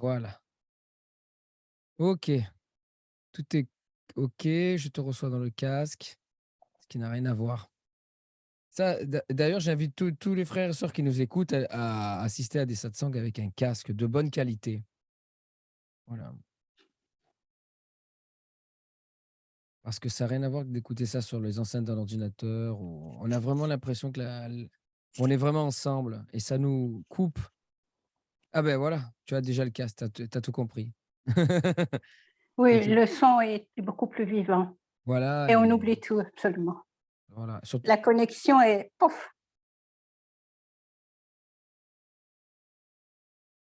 Voilà. OK, tout est OK, je te reçois dans le casque, ce qui n'a rien à voir. Ça, d'ailleurs, j'invite tous les frères et sœurs qui nous écoutent à assister à des satsangs avec un casque de bonne qualité. Voilà. Parce que ça n'a rien à voir que d'écouter ça sur les enceintes d'un ordinateur. On a vraiment l'impression que on est vraiment ensemble et ça nous coupe. Ah ben voilà, tu as déjà le casque, tu as tout compris. T'as Oui, tout le son est beaucoup plus vivant voilà et on et oublie tout absolument. voilà, surtout La connexion est pouf!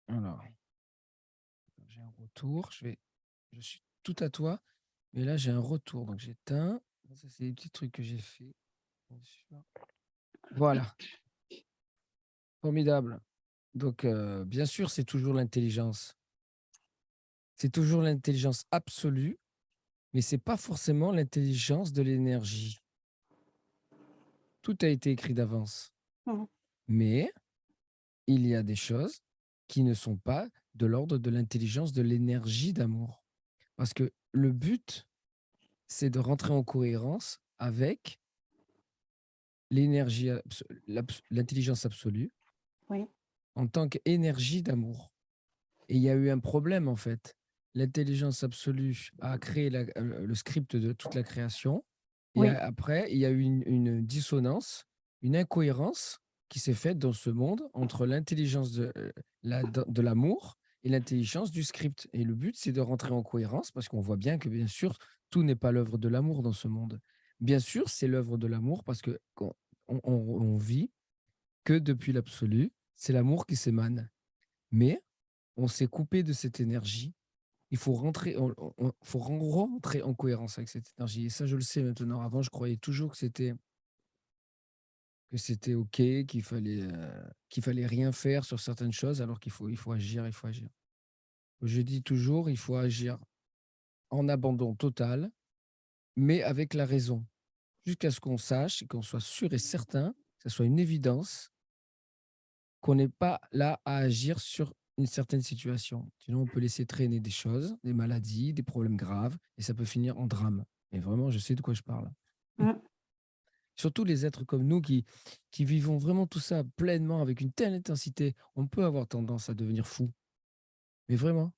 alors, j'ai un retour, je suis tout à toi, mais là j'ai un retour, donc j'éteins. Ça, c'est des petits trucs que j'ai fait, bien sûr. Voilà, formidable. Donc, bien sûr, c'est toujours l'intelligence. C'est toujours l'intelligence absolue, mais c'est pas forcément l'intelligence de l'énergie. Tout a été écrit d'avance. Mmh. Mais il y a des choses qui ne sont pas de l'ordre de l'intelligence de l'énergie d'amour. Parce que le but, c'est de rentrer en cohérence avec l'intelligence absolue Oui, en tant qu'énergie d'amour. Et il y a eu un problème, en fait. L'intelligence absolue a créé le script de toute la création. Et oui, après, il y a eu une dissonance, une incohérence qui s'est faite dans ce monde entre l'intelligence de l'amour et l'intelligence du script. Et le but, c'est de rentrer en cohérence parce qu'on voit bien que, bien sûr, tout n'est pas l'œuvre de l'amour dans ce monde. Bien sûr, c'est l'œuvre de l'amour parce que on vit que depuis l'absolu, c'est l'amour qui s'émane. Mais on s'est coupé de cette énergie. Il faut rentrer, faut rentrer en cohérence avec cette énergie. Et ça, je le sais maintenant. Avant, je croyais toujours que c'était OK, qu'il fallait rien faire sur certaines choses, alors il faut agir, il faut agir. Je dis toujours, il faut agir en abandon total, mais avec la raison, jusqu'à ce qu'on sache et qu'on soit sûr et certain, que ce soit une évidence, qu'on n'est pas là à agir sur une certaine situation. Sinon, on peut laisser traîner des choses, des maladies, des problèmes graves, et ça peut finir en drame. Et vraiment, je sais de quoi je parle. mmh, Surtout les êtres comme nous qui vivons vraiment tout ça pleinement avec une telle intensité, on peut avoir tendance à devenir fou. Mais vraiment,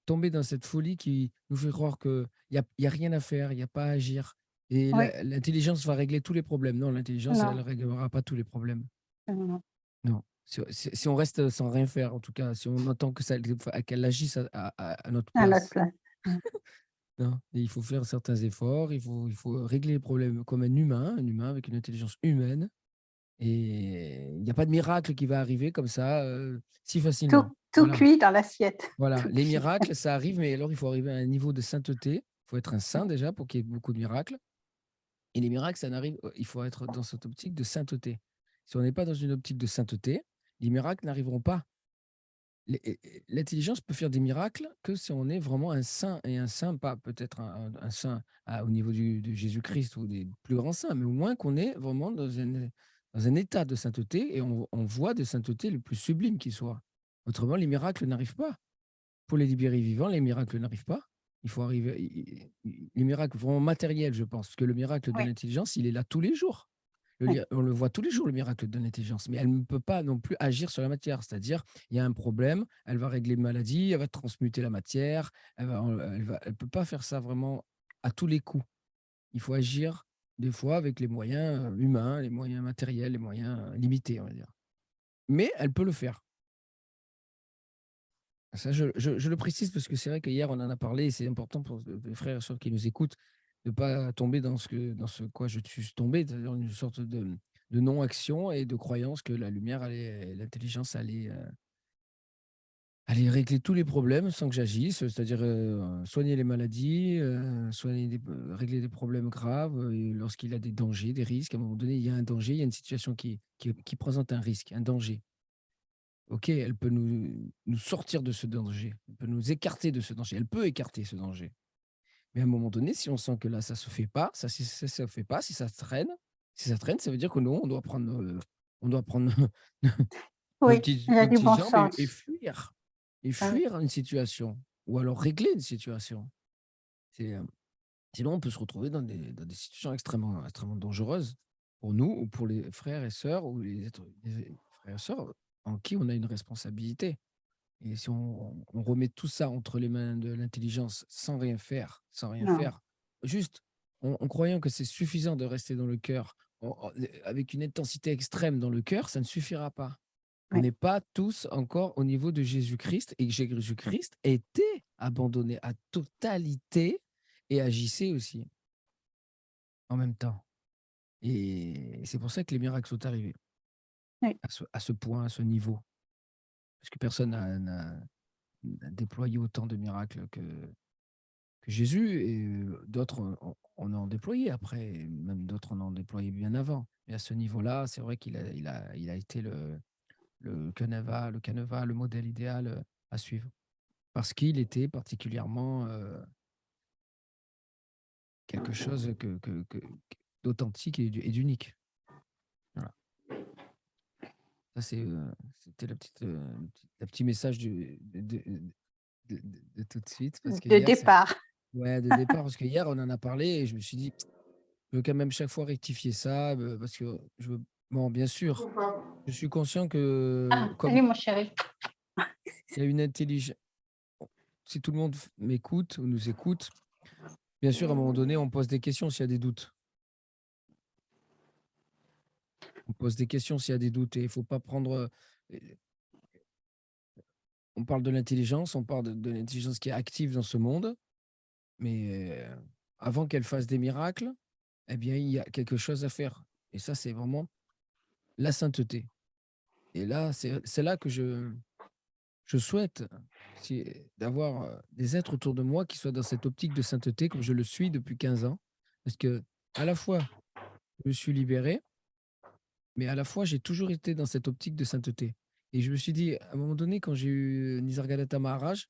tomber dans cette folie qui nous fait croire qu'il y a rien à faire, il n'y a pas à agir. Et oui, l'intelligence va régler tous les problèmes. Non, l'intelligence, elle non, ne réglera pas tous les problèmes. non, Non. Si on reste sans rien faire, en tout cas, si on attend que qu'elle agisse à notre à notre place. place. Mmh. Non, et il faut faire certains efforts, il faut régler les problèmes comme un humain avec une intelligence humaine. Et il n'y a pas de miracle qui va arriver comme ça, si facilement. Tout Voilà, cuit dans l'assiette, voilà. tout Les cuit. miracles, ça arrive, mais alors il faut arriver à un niveau de sainteté. Il faut être un saint déjà pour qu'il y ait beaucoup de miracles. Et les miracles, ça n'arrive, il faut être dans cette optique de sainteté. Si on n'est pas dans une optique de sainteté, les miracles n'arriveront pas. L'intelligence peut faire des miracles que si on est vraiment un saint, et un saint, pas peut-être un saint au niveau de Jésus-Christ ou des plus grands saints, mais au moins qu'on est vraiment dans un état de sainteté et on voit de sainteté le plus sublime qui soit. Autrement, les miracles n'arrivent pas. Pour les libérer vivants, les miracles n'arrivent pas. Il faut arriver, les miracles vraiment matériels, je pense, parce que le miracle de Oui, l'intelligence, il est là tous les jours. oui, On le voit tous les jours, le miracle de l'intelligence, mais elle ne peut pas non plus agir sur la matière. C'est-à-dire, il y a un problème, elle va régler une maladie, elle va transmuter la matière, elle peut pas faire ça vraiment à tous les coups. Il faut agir des fois avec les moyens humains, les moyens matériels, les moyens limités, on va dire. Mais elle peut le faire. Ça, je le précise parce que c'est vrai qu'hier, on en a parlé et c'est important pour les frères et sœurs qui nous écoutent de ne pas tomber dans ce quoi je suis tombé, c'est-à-dire une sorte de non-action et de croyance que la lumière, l'intelligence allait régler tous les problèmes sans que j'agisse, c'est-à-dire soigner les maladies, régler des problèmes graves lorsqu'il y a des dangers, des risques. À un moment donné, il y a un danger, il y a une situation qui présente un risque, un danger. OK, elle peut nous sortir de ce danger, elle peut nous écarter de ce danger, elle peut écarter ce danger. Mais à un moment donné, si on sent que là, ça se fait pas, si ça se fait pas, si ça traîne, ça veut dire que nous, on doit prendre oui, il y a nos du petites bon jambes et sens. fuir. et Ah oui. fuir une situation ou alors régler une situation. C'est, sinon, on peut se retrouver dans des situations extrêmement dangereuses pour nous ou pour les frères et sœurs ou les frères et sœurs en qui on a une responsabilité. Et si on remet tout ça entre les mains de l'intelligence sans rien Non, faire, juste en croyant que c'est suffisant de rester dans le cœur, avec une intensité extrême dans le cœur, ça ne suffira pas. On oui, n'est pas tous encore au niveau de Jésus-Christ et que Jésus-Christ était abandonné à totalité et agissait aussi en même temps. Et c'est pour ça que les miracles sont arrivés oui, à ce point, à ce niveau. Parce que personne n'a déployé autant de miracles que Jésus et d'autres en ont déployé après, et même d'autres en ont déployé bien avant. Mais à ce niveau-là, c'est vrai il a été le modèle idéal à suivre. Parce qu'il était particulièrement quelque chose d'authentique et d'unique. Voilà. Ça, c'était le petit message de tout de suite. Parce que de hier, départ. ouais, de départ, parce que hier, on en a parlé et je me suis dit, je veux quand même chaque fois rectifier ça, parce que bon, bien sûr, je suis conscient que Ah, comme salut mon chéri. il y a une intelligence, si tout le monde m'écoute ou nous écoute, bien sûr, à un moment donné, on pose des questions s'il y a des doutes. On pose des questions s'il y a des doutes et il ne faut pas prendre. Euh, On parle de l'intelligence, on parle de l'intelligence qui est active dans ce monde, mais avant qu'elle fasse des miracles, eh bien, il y a quelque chose à faire. Et ça, c'est vraiment la sainteté. Et là, c'est là que je souhaite d'avoir des êtres autour de moi qui soient dans cette optique de sainteté, comme je le suis depuis 15 ans. Parce que, à la fois, je me suis libéré, mais à la fois, j'ai toujours été dans cette optique de sainteté. Et je me suis dit, à un moment donné, quand j'ai eu Nisargadatta Maharaj,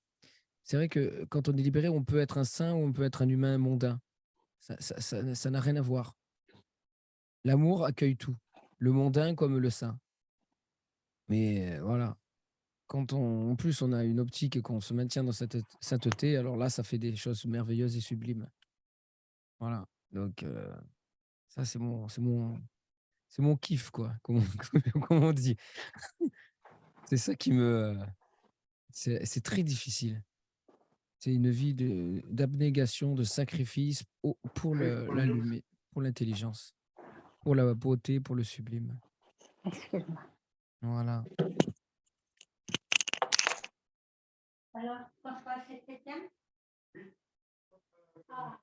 c'est vrai que quand on est libéré, on peut être un saint ou on peut être un humain mondain. Ça n'a rien à voir. L'amour accueille tout, le mondain comme le saint. Mais voilà, quand en plus on a une optique et qu'on se maintient dans cette sainteté, alors là, ça fait des choses merveilleuses et sublimes. Voilà. Donc, ça, c'est mon kiff, quoi, comme comme on dit. C'est ça qui me. C'est très difficile. C'est une vie d'abnégation, de sacrifice pour pour l'intelligence, pour la beauté, pour le sublime. Excuse-moi. Voilà. Alors, François, c'était bien? Ah.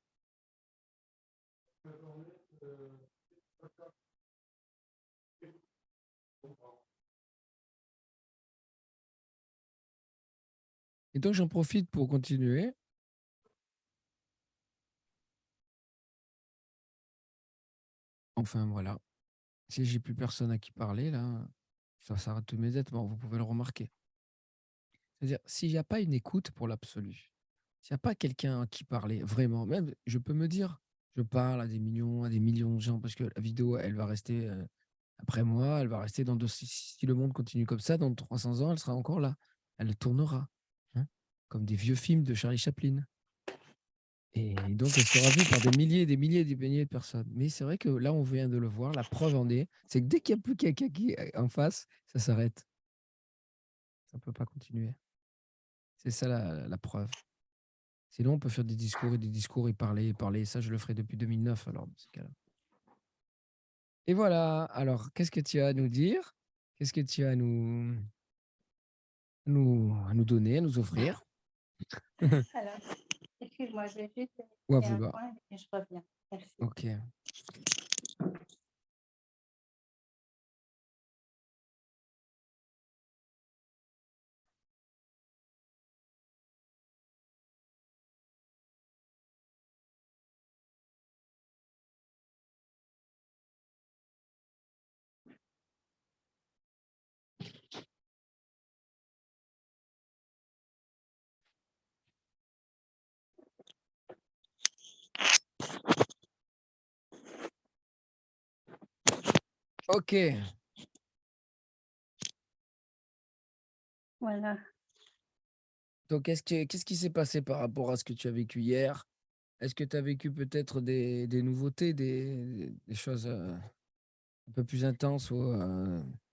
Et donc, j'en profite pour continuer. Enfin, voilà. Si j'ai plus personne à qui parler, là, ça s'arrête tous mes êtres. Bon, vous pouvez le remarquer. C'est-à-dire, s'il n'y a pas une écoute pour l'absolu, s'il n'y a pas quelqu'un à qui parler, vraiment, même, je peux me dire, je parle à des millions de gens, parce que la vidéo, elle va rester après moi, elle va rester si le monde continue comme ça, dans 300 ans, elle sera encore là. Elle tournera, hein, comme des vieux films de Charlie Chaplin. Et donc, elle sera vue par des milliers, des milliers, des milliers de personnes. Mais c'est vrai que là, on vient de le voir, la preuve en est, c'est que dès qu'il n'y a plus quelqu'un qui est en face, ça s'arrête. Ça ne peut pas continuer. C'est ça la preuve. Sinon, on peut faire des discours et parler, et parler. Ça, je le ferai depuis 2009, alors, dans ce cas-là. Et voilà. Alors, qu'est-ce que tu as à nous dire? Qu'est-ce que tu as à nous donner, à nous offrir? Alors, excuse-moi, je vais juste Ou à vérifier un vouloir. point et je reviens. Merci. Ok. Ok. Voilà. Donc, qu'est-ce qui s'est passé par rapport à ce que tu as vécu hier? Est-ce que tu as vécu peut-être des nouveautés, des choses un peu plus intenses ou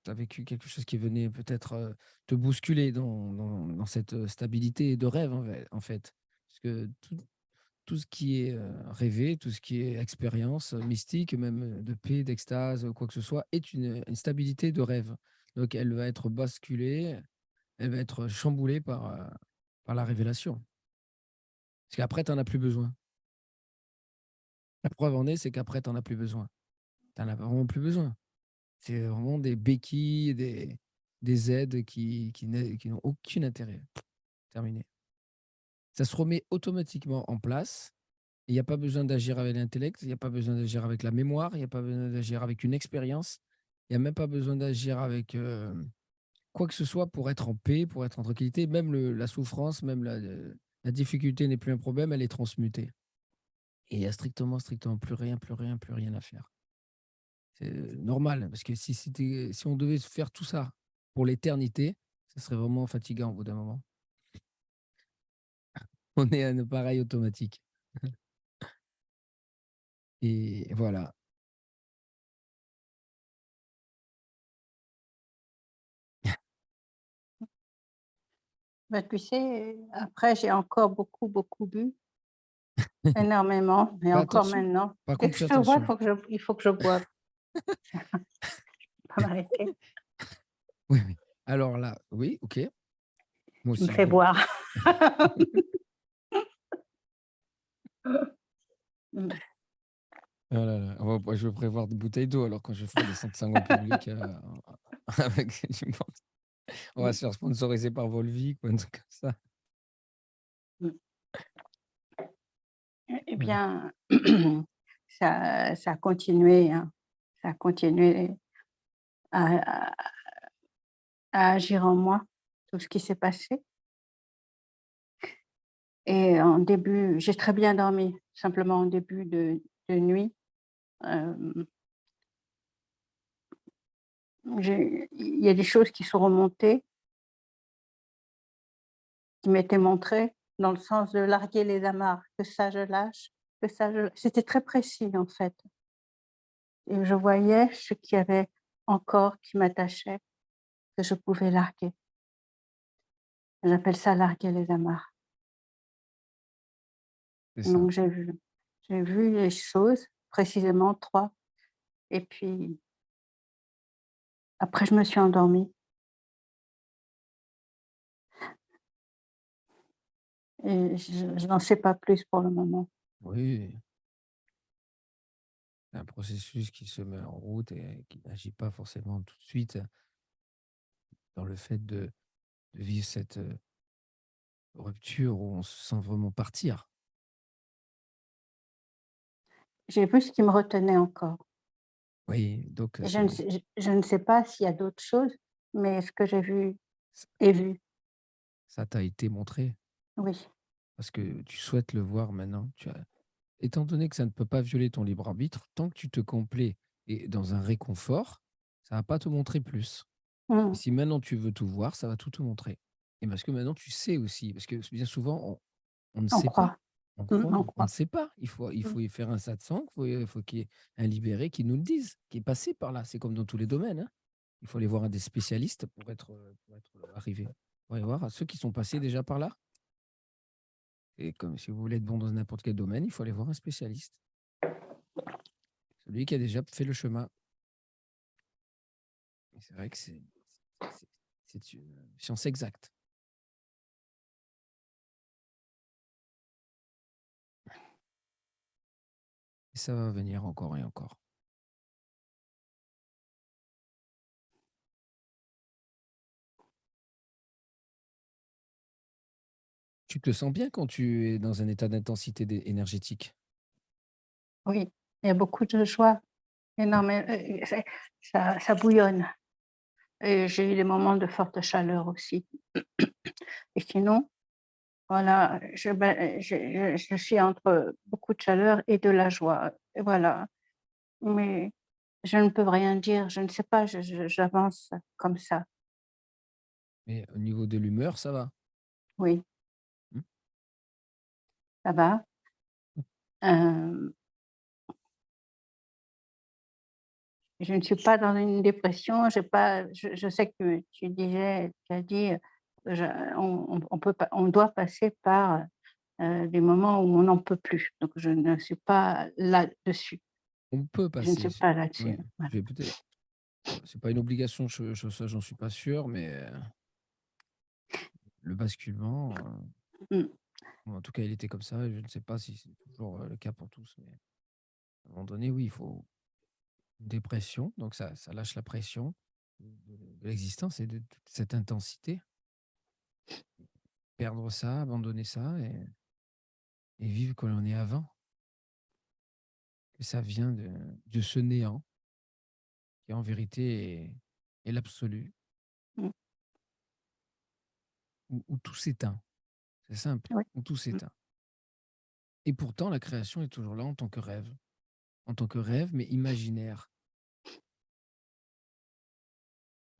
tu as vécu quelque chose qui venait peut-être te bousculer dans cette stabilité de rêve en fait? Parce que tout ce qui est rêvé, tout ce qui est expérience mystique, même de paix, d'extase, quoi que ce soit, est une stabilité de rêve. Donc, elle va être basculée, elle va être chamboulée par la révélation. Parce qu'après, tu n'en as plus besoin. La preuve en est, c'est qu'après, tu n'en as plus besoin. Tu n'en as vraiment plus besoin. C'est vraiment des béquilles, des aides qui n'ont aucun intérêt. Terminé. Ça se remet automatiquement en place. Il n'y a pas besoin d'agir avec l'intellect, il n'y a pas besoin d'agir avec la mémoire, il n'y a pas besoin d'agir avec une expérience, il n'y a même pas besoin d'agir avec quoi que ce soit pour être en paix, pour être en tranquillité. Même la souffrance, même la difficulté n'est plus un problème, elle est transmutée. Et il n'y a strictement plus rien, plus rien, plus rien à faire. C'est normal, parce que si on devait faire tout ça pour l'éternité, ça serait vraiment fatigant au bout d'un moment. On est à un appareil automatique. Et voilà. Bah, tu sais, après, j'ai encore beaucoup, beaucoup bu, énormément, et Fais encore attention. maintenant. Par Dès contre, que fais je te vois, attention. il faut que je boive. Je peux pas m'arrêter. Oui, oui. Alors là, oui, ok. Moi Tu me aussi, je fais bois. boire. Mm. Ah là là. Je vais prévoir des bouteilles d'eau alors quand je ferai des saints en public avec du monde. On va se faire sponsoriser par Volvic ou un truc comme ça. Mm. Eh Ouais. bien, ça a continué, hein. Ça a continué à, à- à agir en moi, tout ce qui s'est passé. Et en début, j'ai très bien dormi, simplement en début de nuit. euh, il y a des choses qui sont remontées, qui m'étaient montrées, dans le sens de larguer les amarres, que ça je lâche, que ça je... C'était très précis en fait. Et je voyais ce qu'il y avait encore qui m'attachait, que je pouvais larguer. J'appelle ça larguer les amarres. C'est ça. Donc j'ai vu les choses, précisément 3, et puis après je me suis endormie et je n'en sais pas plus pour le moment. Oui, c'est un processus qui se met en route et qui n'agit pas forcément tout de suite dans le fait de vivre cette rupture où on se sent vraiment partir. J'ai vu ce qui me retenait encore Oui, donc et je ne sais pas s'il y a d'autres choses, mais ce que j'ai vu ça est vu, ça t'a été montré oui. parce que tu souhaites le voir maintenant. Étant donné que ça ne peut pas violer ton libre arbitre, tant que tu te complais et dans un réconfort, ça va pas te montrer plus. Et Mmh, si maintenant tu veux tout voir, ça va tout te montrer. Et parce que maintenant tu sais aussi, parce que bien souvent on ne on sait pas. croit, On croit, on on ne croit. sait pas. Il Mmh. faut y faire un tas de sang, il faut qu'il y ait un libéré qui nous le dise, qui est passé par là. C'est comme dans tous les domaines, hein. Il faut aller voir un des spécialistes pour être arrivé. Il faut aller voir ceux qui sont passés déjà par là. Et comme si vous voulez être bon dans n'importe quel domaine, il faut aller voir un spécialiste. Celui qui a déjà fait le chemin. Et c'est vrai que c'est- c'est une science exacte. Et ça va venir encore et encore. Tu te sens bien quand tu es dans un état d'intensité énergétique? Oui, il y a beaucoup de joie, énormément, ça bouillonne et j'ai eu des moments de forte chaleur aussi et sinon, voilà, je suis entre beaucoup de chaleur et de la joie et voilà, mais je ne peux rien dire, je ne sais pas, j'avance comme ça, Mais au niveau de l'humeur, ça va? oui. ça va. Hem, je ne suis pas dans une dépression, j'ai pas je sais que tu as dit, je on peut pas on doit passer par, des moments où on n'en peut plus. Donc je ne suis pas là-dessus. On peut Je ne passer, suis pas là-dessus, oui, voilà. je vais peut-être c'est pas une obligation, ça j'en suis pas sûr, mais le basculement, Mmh, ou en tout cas il était comme ça et je ne sais pas si c'est toujours, le cas pour tous, mais à un moment donné, oui, il faut une dépression, donc ça lâche la pression de l'existence et de toute cette intensité. Perdre ça, abandonner ça et vivre comme on est avant, que ça vient de ce néant qui en vérité est l'absolu, mmh, où tout s'éteint. C'est simple, oui, où tout mmh, s'éteint. Et pourtant, la création est toujours là en tant que rêve, mais imaginaire.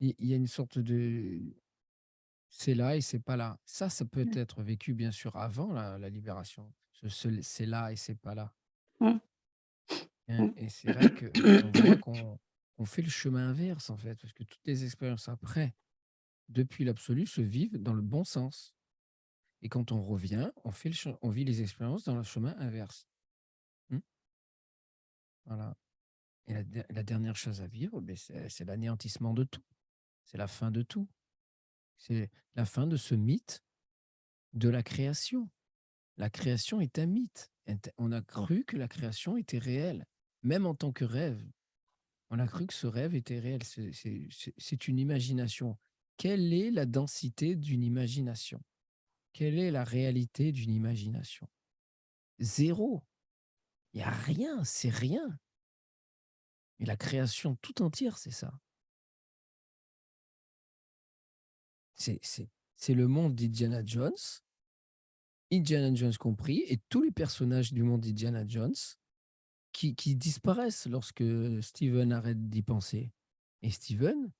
Il y a une sorte de c'est là et c'est pas là. Ça peut mmh, être vécu bien sûr avant la libération. C'est là et c'est pas là. mmh, mmh. Et c'est vrai qu'on voit qu'on fait le chemin inverse en fait, parce que toutes les expériences après, depuis l'absolu, se vivent dans le bon sens. Et quand on revient, on vit les expériences dans le chemin inverse. Mmh, voilà. Et la dernière chose à vivre, beh, c'est l'anéantissement de tout. C'est la fin de tout. C'est la fin de ce mythe de la création. La création est un mythe. On a cru que la création était réelle, même en tant que rêve. On a cru que ce rêve était réel. C'est une imagination. Quelle est la densité d'une imagination? Quelle est la réalité d'une imagination? Zéro. Il y a rien, c'est rien. Et la création tout entière, c'est ça. C'est c'est c'est le monde d'Indiana Jones, Indiana Jones compris, et tous les personnages du monde d'Indiana Jones qui disparaissent lorsque Steven arrête d'y penser. Et Steven,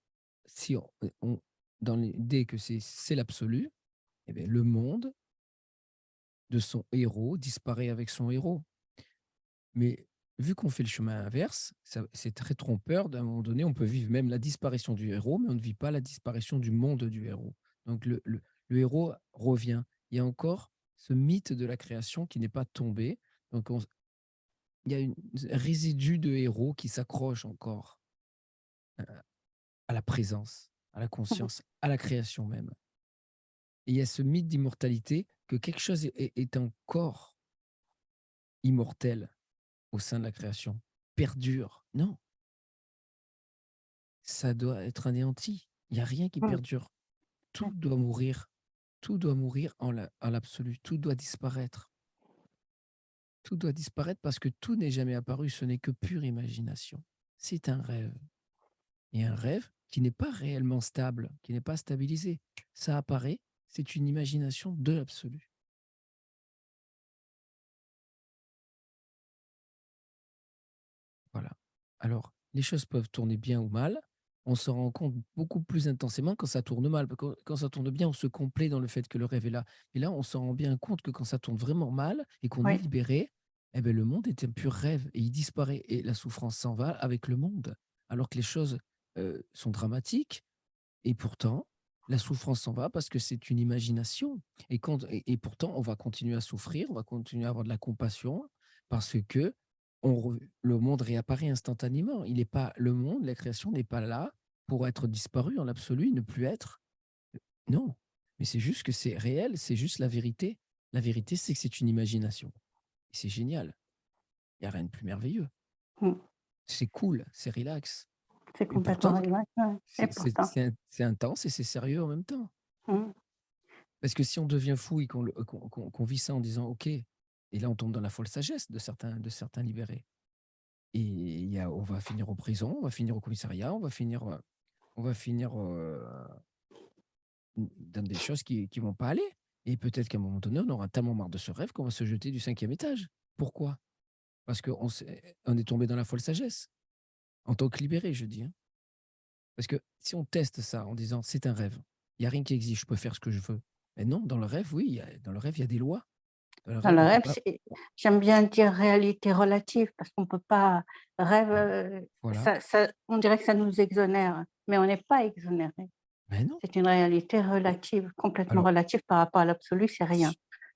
si on dans l'idée que c'est l'absolu, eh beh, le monde de son héros disparaît avec son héros. Mais vu qu'on fait le chemin inverse, c'est très trompeur. D'un moment donné, on peut vivre même la disparition du héros, mais on ne vit pas la disparition du monde du héros. Donc le héros revient. Il y a encore ce mythe de la création qui n'est pas tombé. Donc il y a un résidu de héros qui s'accroche encore euh, à la présence, à la conscience, à la création même. Et il y a ce mythe d'immortalité que quelque chose est encore immortel au sein de la création, perdure. Non, ça doit être anéanti. Il n'y a rien qui Mmh, perdure. mmh, Tout doit mourir. Tout doit mourir en l'absolu. Tout doit disparaître. Tout doit disparaître parce que tout n'est jamais apparu. Ce n'est que pure imagination. C'est un rêve. Et un rêve qui n'est pas réellement stable, qui n'est pas stabilisé. Ça apparaît, c'est une imagination de l'absolu. Voilà. Alors, les choses peuvent tourner bien ou mal. On s'en rend compte beaucoup plus intensément quand ça tourne mal. Parce que quand ça tourne bien, on se complaît dans le fait que le rêve est là. Et là, on s'en rend bien compte que quand ça tourne vraiment mal et qu'on est oui, libéré, eh ben, le monde est un pur rêve et il disparaît. Et la souffrance s'en va avec le monde. Alors que les choses sont dramatiques et pourtant, la souffrance s'en va parce que c'est une imagination. Et pourtant, on va continuer à souffrir, on va continuer à avoir de la compassion parce que le monde réapparaît instantanément. Il n'est pas le monde, la création n'est pas là pour être disparu en l'absolu, ne plus être. Non, mais c'est juste que c'est réel, c'est juste la vérité. La vérité, c'est que c'est une imagination. Et c'est génial. Il n'y a rien de plus merveilleux. mmh. C'est cool, c'est relax. C'est Et complètement pourtant, relax, ouais, et pourtant, c'est intense et c'est sérieux en même temps. mmh, Parce que si on devient fou et qu'on vit ça en disant OK, et là on tombe dans la folle sagesse de certains libérés. Et on va finir en prison, on va finir au commissariat, on va finir dans des choses qui vont pas aller. Et peut-être qu'à un moment donné, on aura tellement marre de ce rêve qu'on va se jeter du cinquième étage. Pourquoi? Parce on est tombé dans la folle sagesse. En tant que libéré, je dis, hein. Parce que si on teste ça en disant c'est un rêve, il n'y a rien qui existe, je peux faire ce que je veux. Mais non, dans le rêve, oui, dans le rêve, il y a des lois. Le Dans rêve, le on peut rêve, pas. j'aime bien dire réalité relative parce qu'on peut pas rêve, Voilà. ça on dirait que ça nous exonère, mais on n'est pas exonéré. Mais non. C'est une réalité relative, complètement Alors, relative par rapport à l'absolu, c'est rien.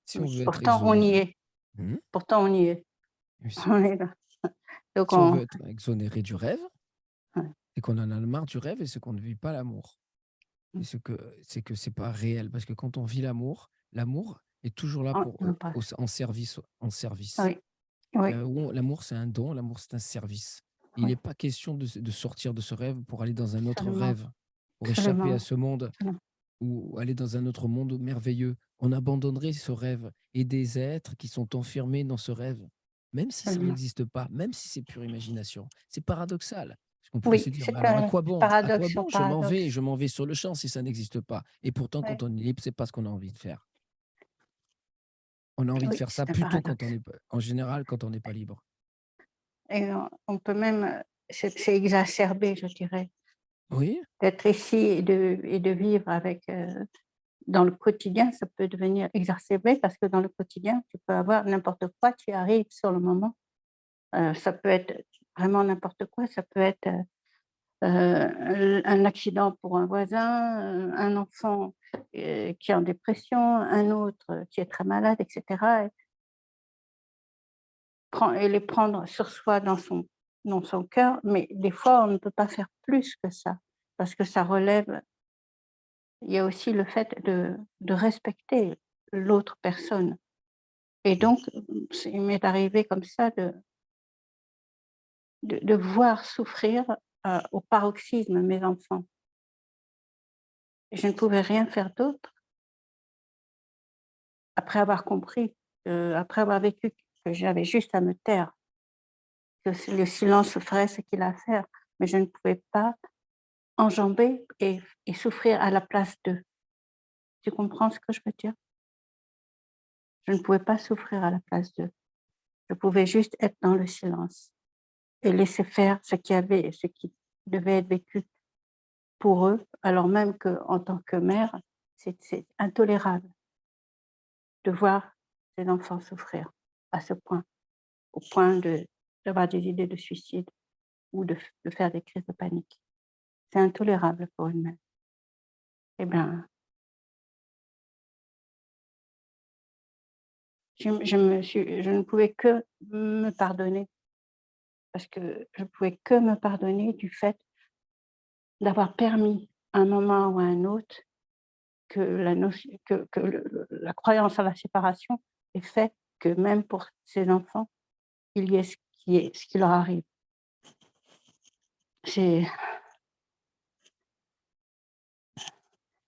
si on veut être Pourtant on y exonéré, est, mmh, pourtant on y est. bien sûr. On est là. Donc Si on on veut être exonéré du rêve, ouais. c'est qu'on en a marre du rêve et c'est qu'on ne vit pas l'amour. Mmh. C'est que c'est pas réel parce que quand on vit l'amour, l'amour est toujours là pour, Non pas en service, en service. oui, oui, L'amour, c'est un don, l'amour, c'est un service. Il oui, n'est pas question de sortir de ce rêve pour aller dans un autre absolument, rêve, pour échapper à absolument, ce monde absolument, ou aller dans un autre monde merveilleux. On abandonnerait ce rêve et des êtres qui sont enfermés dans ce rêve, même si ça absolument. n'existe pas, même si c'est pure imagination. C'est paradoxal. Parce qu'on pourrait Oui, se dire, mais c'est alors à un quoi bon? À quoi paradoxe sur bon? Je m'en vais, paradoxe. je m'en vais sur le champ si ça n'existe pas. Et pourtant, quand Oui, on est libre, c'est pas ce qu'on a envie de faire. On a envie de oui, faire ça c'est un plutôt quand on paradoxe est, en général, quand on n'est pas libre. et on peut même, c'est exacerbé, je dirais, Oui, d'être ici et de vivre avec, dans le quotidien, ça peut devenir exacerbé parce que dans le quotidien, tu peux avoir n'importe quoi qui arrive sur le moment. Ça peut être vraiment n'importe quoi, ça peut être, un accident pour un voisin, un enfant, qui est en dépression, un autre qui est très malade et cetera et les prendre sur soi dans son cœur, mais des fois, on ne peut pas faire plus que ça parce que ça relève il y a aussi le fait de respecter l'autre personne et donc il m'est arrivé comme ça de voir souffrir, au paroxysme mes enfants et je ne pouvais rien faire d'autre après avoir compris, après avoir vécu que j'avais juste à me taire, que le silence ferait ce qu'il a à faire, mais je ne pouvais pas enjamber et souffrir à la place d'eux. Tu comprends ce que je veux dire? Je ne pouvais pas souffrir à la place d'eux. Je pouvais juste être dans le silence et laisser faire ce qui devait être vécu pour eux, alors même qu'en tant que mère, c'est intolérable de voir ses enfants souffrir à ce point, au point d'avoir des idées de suicide ou de faire des crises de panique. C'est intolérable pour une mère. Eh bien, je ne pouvais que me pardonner parce que je pouvais que me pardonner du fait d'avoir permis à un moment ou à un autre que la croyance à la séparation ait fait que même pour ces enfants, il y ait ce qui leur arrive. C'est,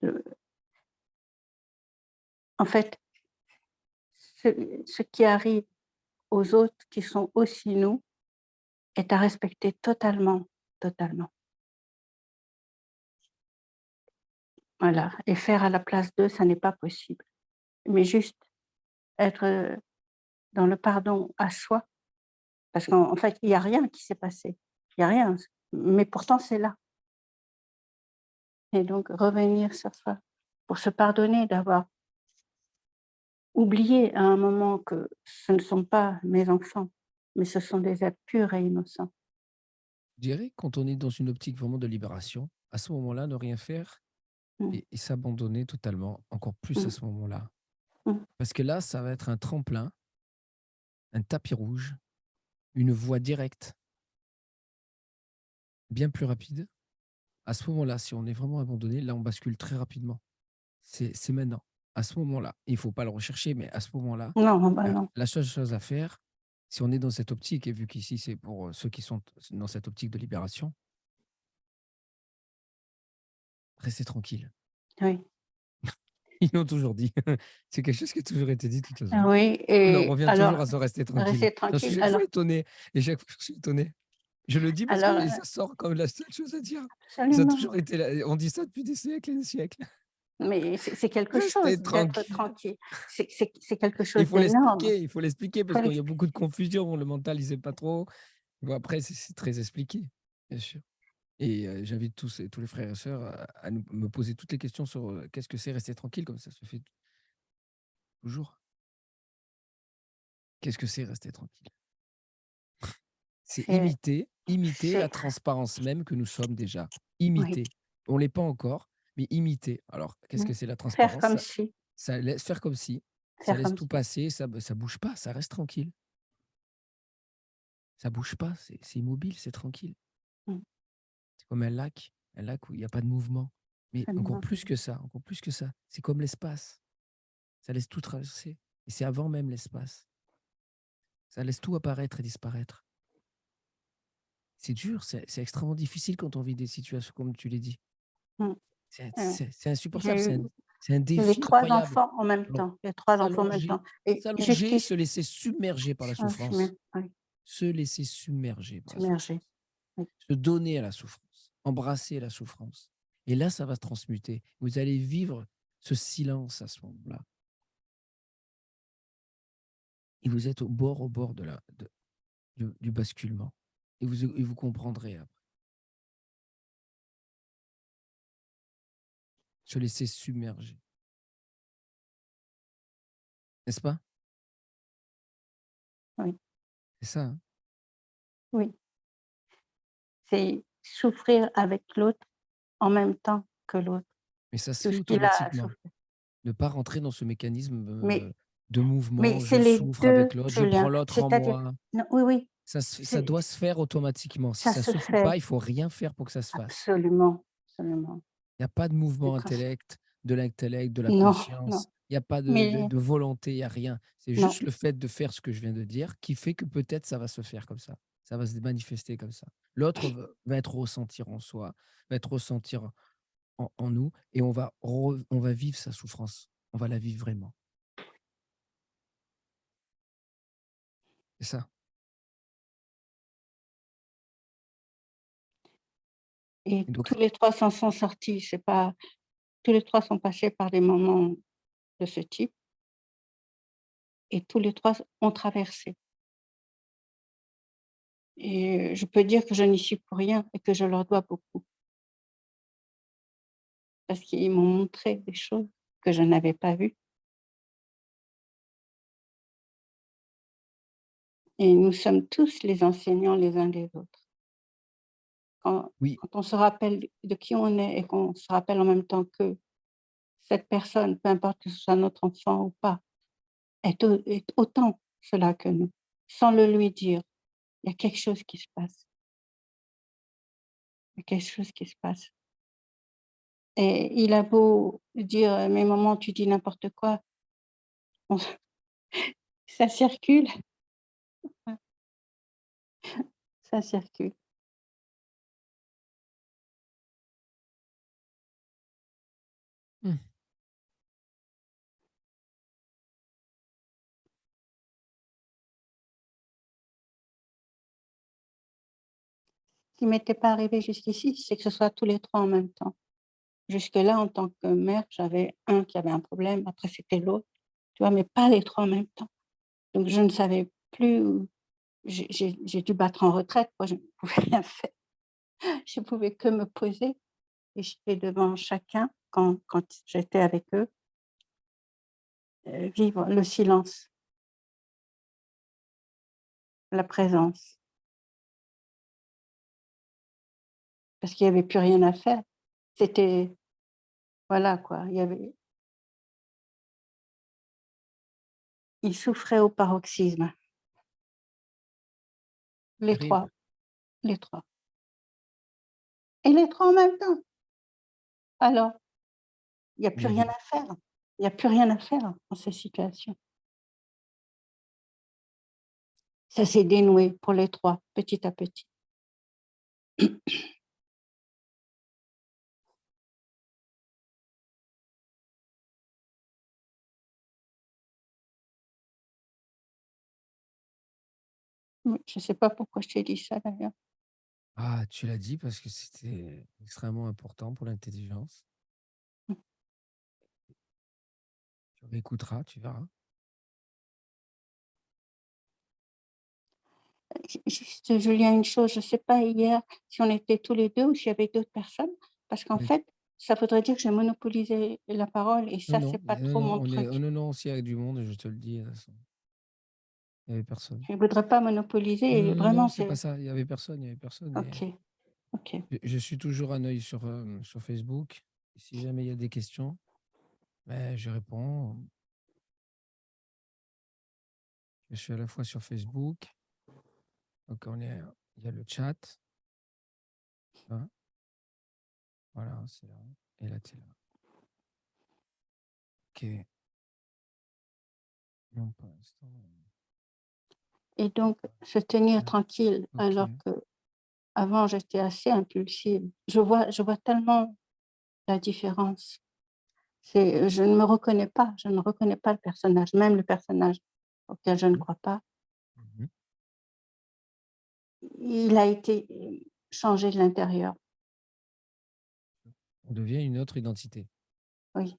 heu, en fait, ce qui arrive aux autres qui sont aussi nous est à respecter totalement, totalement. Voilà et faire à la place d'eux, ça n'est pas possible. Mais juste être, dans le pardon à soi, parce qu'en fait, il y a rien qui s'est passé. Il y a rien, mais pourtant c'est là et donc revenir sur soi pour se pardonner d'avoir oublié à un moment que ce ne sont pas mes enfants, mais ce sont des êtres purs et innocents. je dirais quand on est dans une optique vraiment de libération, à ce moment-là, ne rien faire Mmh, et s'abandonner totalement, encore plus à mmh, ce moment-là. mmh, Parce que là, ça va être un tremplin, un tapis rouge, une voie directe, bien plus rapide. À ce moment-là, si on est vraiment abandonné, là, on bascule très rapidement. C'est maintenant. À ce moment-là, il ne faut pas le rechercher, mais à ce moment-là, non, bah, non. la seule chose à faire, si on est dans cette optique, et vu qu'ici, c'est pour ceux qui sont dans cette optique de libération, rester tranquille. Oui. Ils l'ont toujours dit. C'est quelque chose qui a toujours été dit de toute façon. Oui On en et revient toujours alors à se rester tranquille. rester J'en suis tranquille chaque fois étonné et chaque fois, je suis étonné. Je le dis parce alors, que ça sort comme la seule chose à dire. Ça a absolument. toujours été là. On dit ça depuis des siècles et des siècles. Mais c'est quelque Restez chose d'être tranquille. tranquille. C'est quelque chose d'énorme. Il faut l'expliquer Il faut parce qu'il y a l'expliquer. beaucoup de confusion. Le mental, il sait pas trop. Bon, après, c'est très expliqué, bien sûr. Et j'invite tous les frères et sœurs à me poser toutes les questions sur qu'est-ce que c'est rester tranquille, comme ça se fait toujours. Qu'est-ce que c'est rester tranquille? C'est C'est imiter la c'est transparence même que nous sommes déjà. oui, Imiter. On l'est pas encore, mais imiter. Alors, qu'est-ce mmh, que c'est la faire transparence? comme Ça si, ça laisse faire comme si, ça faire laisse comme tout si. passer, ça bouge pas, ça reste tranquille. Ça bouge pas, c'est immobile, c'est tranquille. Mmh, C'est comme un lac où il y a pas de mouvement. Mais encore absolument. plus que ça, encore plus que ça. C'est comme l'espace, ça laisse tout traverser et c'est avant même l'espace. Ça laisse tout apparaître et disparaître. C'est dur, c'est extrêmement difficile quand on vit des situations comme tu l'as dit. Mmh, C'est insupportable, j'ai eu c'est un les défi 3 incroyable. enfants en même Alors, temps, les 3 enfants en même s'allonger temps et s'allonger, jusqu'ici se laisser submerger par la souffrance. oui, Se laisser submerger par la submergée. souffrance. Oui, Se donner à la souffrance. Embrasser la souffrance. Et là, ça va se transmuter. Vous allez vivre ce silence à ce moment-là. Et vous êtes au bord du basculement. Et vous comprendrez après. Se laisser submerger. N'est-ce pas? oui, C'est ça, hein? oui. C'est souffrir avec l'autre en même temps que l'autre, Mais ça se tout fait ce qu'il a à automatiquement. souffrir. Ne pas rentrer dans ce mécanisme, Mais de mais mouvement, je c'est les souffre 2 avec l'autre, je prends Julien, l'autre en c'est-à-dire moi. non, oui, oui, Ça c'est doit se faire automatiquement. Si ça ça se se fait fait pas, il faut rien faire pour que ça se fasse. absolument, absolument. Il y a pas de C'est mouvement trans intellect, de la non, non, conscience. Il y a pas mais de volonté, il y a rien. C'est non, juste le fait de faire ce que je viens de dire qui fait que peut-être ça va se faire comme ça. Ça va se manifester comme ça. L'autre va être ressentir en soi, va être ressentir en nous et on va vivre sa souffrance. On va la vivre vraiment. C'est ça. et Et donc tous les 3 s'en sont sortis. C'est pas tous les 3 sont passés par des moments de ce type et tous les 3 ont traversé et je peux dire que je n'y suis pour rien et que je leur dois beaucoup parce qu'ils m'ont montré des choses que je n'avais pas vues et nous sommes tous les enseignants les uns des autres. oui, Quand on se rappelle de qui on est et qu'on se rappelle en même temps que cette personne, peu importe que ce soit notre enfant ou pas, est autant cela que nous, sans le lui dire, il y a quelque chose qui se passe. Il y a quelque chose qui se passe et il a beau dire: «Mais maman, tu dis n'importe quoi», on ça circule, ça circule. mmh, Ce qui m'était pas arrivé jusqu'ici, c'est que ce soit tous les 3 en même temps. Jusque-là, en tant que mère, j'avais un qui avait un problème, après c'était l'autre, tu vois? Mais pas les 3 en même temps. Donc je ne savais plus où j'ai dû battre en retraite, quoi, je ne pouvais rien faire. Je pouvais que me poser et j'étais devant chacun quand j'étais avec eux, vivre le silence, la présence, parce qu'il y avait plus rien à faire. C'était voilà quoi, il y avait ils souffraient au paroxysme, les terrible. 3, les 3 et les 3 en même temps. Alors, il y a plus Bien rien vu. à faire. Il y a plus rien à faire dans ces situations. Ça s'est dénoué pour les 3, petit à petit. Oui, je ne sais pas pourquoi je t'ai dit ça d'ailleurs. Ah, tu l'as dit parce que c'était extrêmement important pour l'intelligence. Mmh. Tu réécouteras, tu verras. Juste, Julien, une chose, je ne sais pas hier si on était tous les 2 ou s'il y avait d'autres personnes, parce qu'en Oui. fait, ça voudrait dire que j'ai monopolisé la parole et Non, ça, non, c'est pas non, trop non, mon truc. non, non, s'il y a du monde, je te le dis, de toute façon. Il y avait personne. Je ne voudrais pas monopoliser et Non, non, non, vraiment c'est pas c'est ça. Il y avait personne et OK, OK. je suis toujours un œil sur Facebook. Et si jamais il y a des questions, ben, je réponds. Je suis à la fois sur Facebook, donc il y a le chat, hein, voilà, c'est là. Et là, tu es là. OK. Non, pour l'instant. Et donc se tenir Ouais, tranquille alors OK. qu'avant j'étais assez impulsive. Je vois tellement la différence. Je ne me reconnais pas, je ne reconnais pas le personnage, même le personnage auquel je ne Mmh. crois pas. Mmh. Il a été, changé de l'intérieur. On devient une autre identité Oui,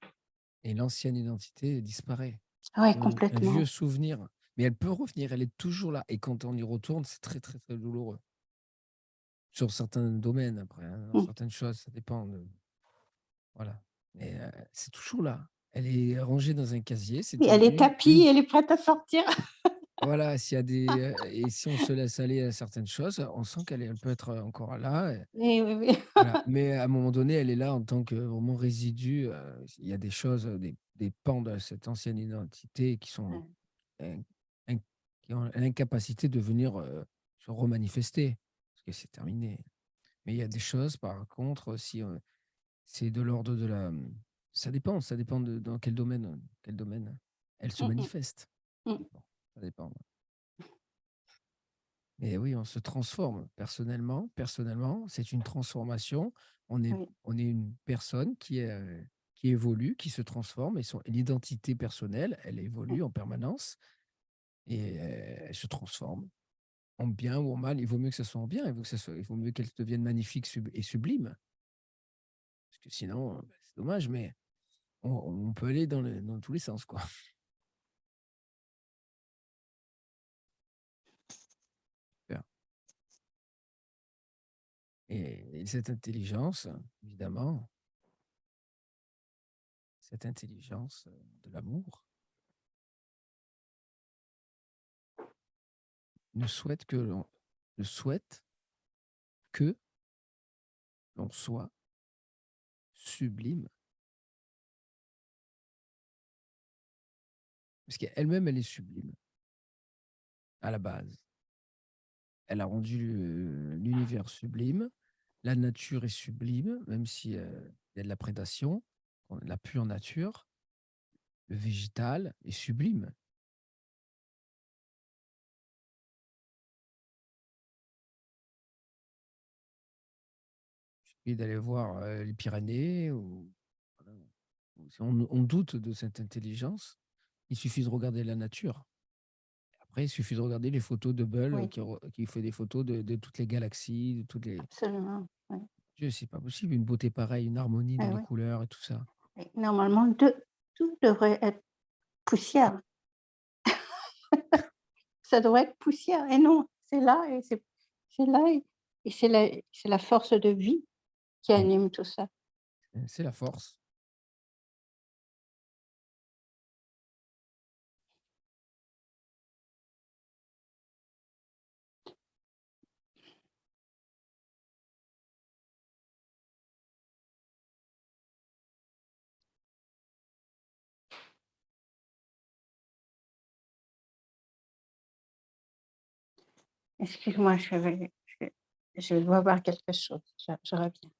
et l'ancienne identité disparaît. ouais, Comme un vieux complètement. souvenir, mais elle peut revenir, elle est toujours là et quand on y retourne, c'est très, très, très douloureux. Sur certains domaines après, hein, dans Mmh. certaines choses, ça dépend de voilà, mais c'est toujours là. Elle est rangée dans un casier, Oui, c'était elle est une tapie, elle est prête à sortir. voilà, s'il y a des, et si on se laisse aller à certaines choses, on sent elle peut être encore là, Oui, oui, oui. voilà, mais à un moment donné, elle est là en tant que vraiment résidu, il y a des choses, des pans de cette ancienne identité qui sont Ouais. in in qui ont l'incapacité de venir, se remanifester, parce que c'est terminé. Mais il y a des choses par contre, si, c'est de l'ordre de la, ça dépend de dans quel domaine elle se Mmh mh. manifeste. Mmh. Bon, ça dépend. Et oui, on se transforme personnellement, c'est une transformation. Oui. On est une personne qui évolue, qui se transforme et l'identité personnelle, elle Mmh. évolue en permanence et elle se transforme en bien ou en mal. Il vaut mieux que ça soit en bien, il vaut mieux qu'elle devienne magnifique et sublime, parce que sinon, bah, c'est dommage, mais on peut aller dans tous les sens, quoi. Super. Et cette intelligence, évidemment, cette intelligence, de l'amour ne souhaite que l'on ne souhaite que l'on soit sublime, parce qu'elle-même, elle est sublime à la base. Elle a rendu l'univers sublime, la nature est sublime, même si il y a de la prédation, la pure nature, le végétal est sublime. Il suffit d'aller voir les Pyrénées ou voilà. Si on doute de cette intelligence, il suffit de regarder la nature. Après, il suffit de regarder les photos de Hubble Oui, qui fait des photos de toutes les galaxies, de toutes les. absolument, oui. Dieu, c'est pas possible, une beauté pareille, une harmonie dans Eh les oui. couleurs et tout ça. Et normalement, tout devrait être poussière. Ça devrait être poussière et non, c'est là et c'est là et c'est la force de vie qui Mm. anime tout ça. C'est la force. Excuse-moi, je dois voir quelque chose. Je reviens.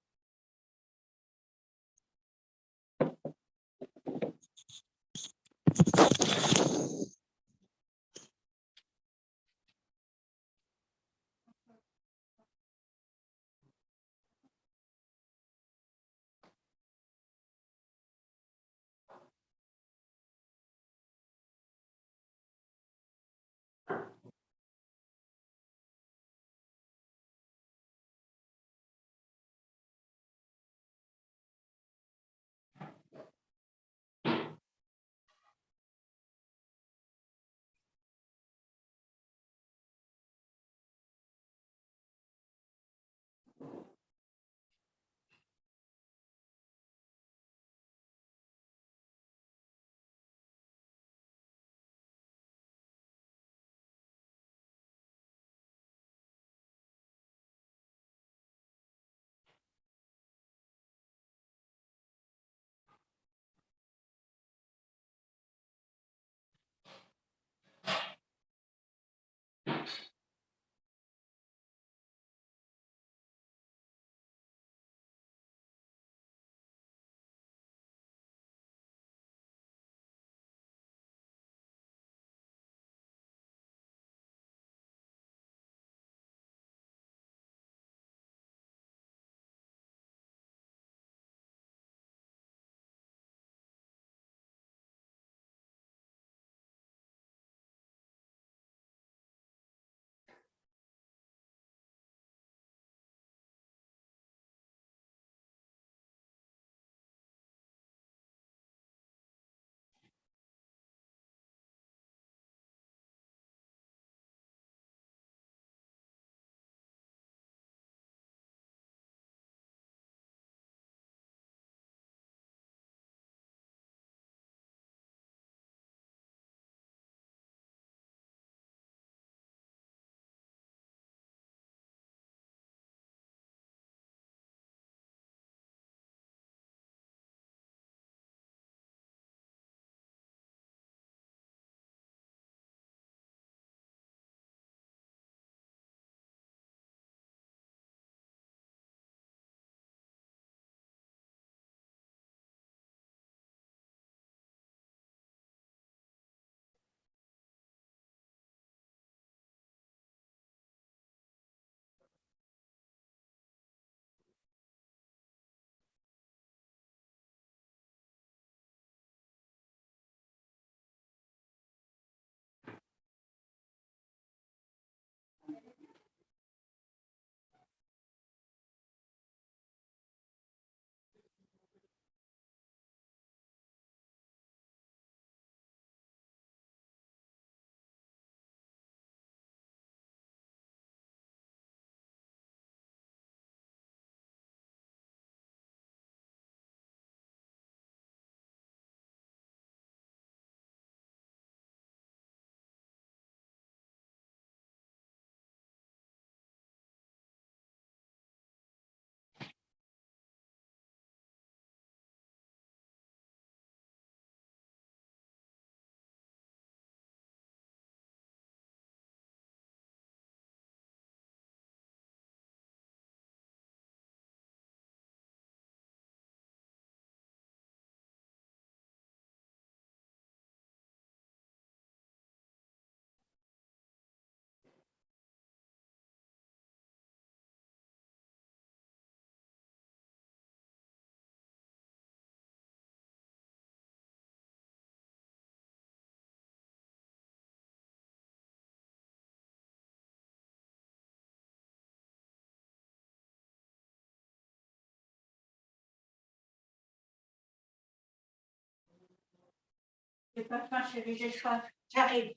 J'ai pas faim, chérie, j'ai soif. J'arrive.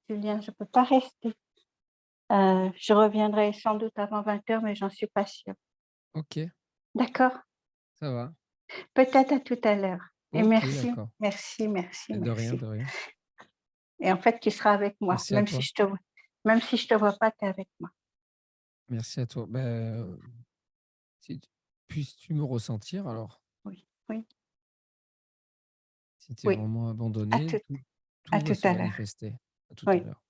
Julien, je peux pas rester. Je reviendrai sans doute avant 20 h, mais j'en suis pas sûre. Ok, D'accord? ça va. Peut-être à tout à l'heure et Ok, merci, d'accord. merci, merci, De rien, merci de rien. et en fait, tu seras avec moi, Merci à toi. même si je te vois pas, tu es avec moi. Merci à toi. Ben, si puisses-tu me ressentir alors, Oui, oui, si tu es oui, vraiment à abandonné, tout tout à va tout se à l'heure. manifester. À tout à Oui. l'heure.